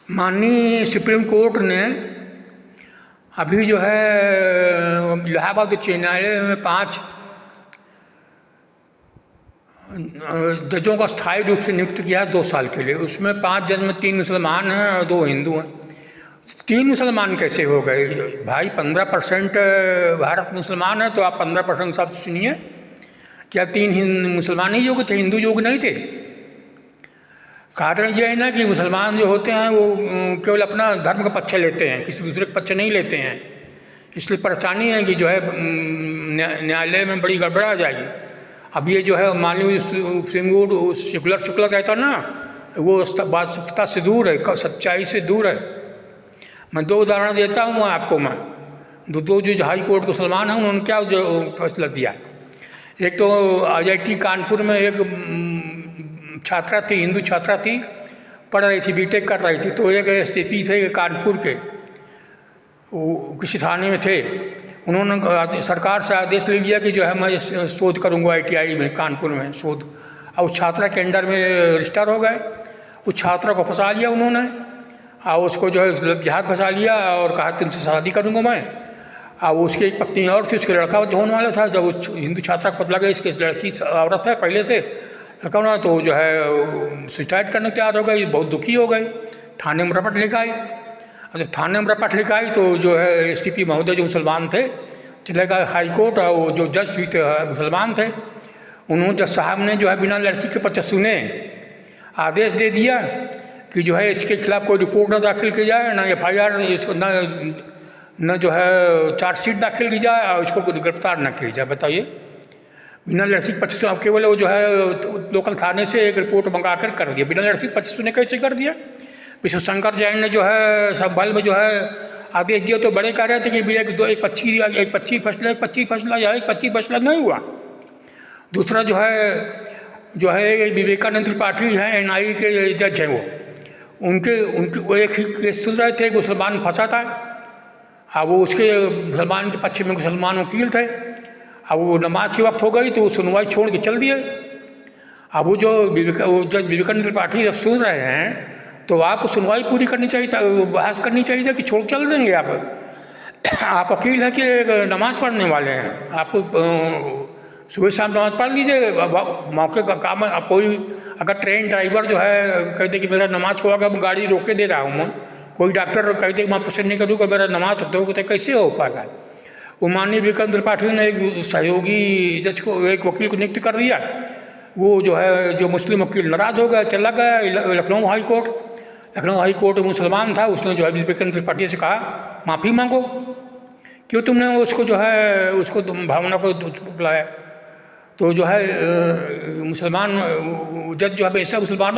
माननीय supreme court ने अभी जो है इलाहाबाद उच्च न्यायालय में 5 जजों का स्थायी रूप से नियुक्त किया है 2 साल के लिए। उसमें 5 जज में 3 मुसलमान हैं और 2 हिंदू हैं। 3 मुसलमान कैसे हो गए भाई? 15% भारत मुसलमान है, तो आप 15% शब्द सुनिए। क्या 3 मुसलमान ही योग्य थे, हिंदू योग्य नहीं थे? कारण यह है ना कि मुसलमान जो होते हैं वो केवल अपना धर्म का पक्ष लेते हैं, किसी दूसरे का पक्ष नहीं लेते हैं। इसलिए परेशानी है कि जो है न्यायालय में बड़ी गड़बड़ आ जाएगी। अब ये जो है माननीय सुप्रीम कोर्ट शुक्ला कहता ना, वो बात सत्ता से दूर है, सच्चाई से दूर है। मैं 2 उदाहरण देता हूँ आपको। मैं दो जो हाई कोर्ट के मुसलमान हैं उन्होंने क्या जो फैसला दिया। एक तो IIT कानपुर में एक छात्रा थी, हिंदू छात्रा थी, पढ़ रही थी, बीटेक कर रही थी। तो एक SCP थे कानपुर के, वो किसी थाने में थे। उन्होंने सरकार से आदेश ले लिया कि जो है मैं शोध करूँगा ITI में, कानपुर में शोध। और उस छात्रा के अंडर में रजिस्टर हो गए। उस छात्रा को फंसा लिया उन्होंने, और उसको जो है जहाज फंसा लिया और कहा तुमसे शादी करूँगा मैं। और उसकी एक पत्नी और थी, उसके लड़का होने वाला था। जब उस हिंदू छात्रा को पता लगा इसकी लड़की औरत है पहले से लड़का होना, तो जो है सुसाइड करने तैयार हो गई। बहुत दुखी हो गई, थाने में रपट लेकर आई। और जब थाने में रपट लेकर आई तो जो है STP महोदय जो मुसलमान थे चले गए हाई कोर्ट, और वो जो जज भी थे मुसलमान थे। उन्होंने जज साहब ने जो है बिना लड़की के पक्ष सुने आदेश दे दिया कि जो है इसके खिलाफ कोई रिपोर्ट न दाखिल की जाए, ना FIR, इसको न जो है चार्जशीट दाखिल की जाए, और इसको गिरफ्तार न की जाए। बताइए, बिना लड़की के पक्ष सुने। केवल वो जो है लोकल थाने से एक रिपोर्ट मंगा कर दिया, बिना लड़की के पक्ष सुने कैसे कर दिया? विश्व शंकर जैन ने जो है संभल में जो है आदेश दिया, तो बड़े कह रहे थे कि एक 25 फैसला या एक 25 फैसला नहीं हुआ। दूसरा जो है विवेकानंद त्रिपाठी हैं, NIA के जज हैं। उनके वो एक ही केस सुन रहे थे, मुसलमान फंसा था। अब वो उसके मुसलमान के पक्ष में मुसलमान वकील थे। अब वो नमाज के वक्त हो गई तो वो सुनवाई छोड़ के चल दिए। अब वो जज विवेकानंद त्रिपाठी जब सुन रहे हैं तो आपको सुनवाई पूरी करनी चाहिए था, बहस करनी चाहिए था कि छोड़ चल देंगे आप वकील हैं कि नमाज पढ़ने वाले हैं? आपको सुबह शाम नमाज पढ़ लीजिए, मौके का काम है। आप कोई अगर ट्रेन ड्राइवर जो है कह दे कि मेरा नमाज को अगर गाड़ी रोके दे रहा हूँ मैं, कोई डॉक्टर कह दे मैं पसंद नहीं करूँगा मेरा नमाज हो, तो कैसे हो पाएगा? वो माननीय विवेकानंद त्रिपाठी ने एक सहयोगी जज को, एक वकील को नियुक्त कर दिया। वो जो है जो मुस्लिम वकील नाराज हो गया, चला गया Lucknow high court. Lucknow high court मुसलमान था, उसने जो है विवेकानंद त्रिपाठी से कहा माफ़ी मांगो, क्यों तुमने उसको जो है उसको भावना को बुलाया? तो जो है मुसलमान जज जो है ऐसा मुसलमानों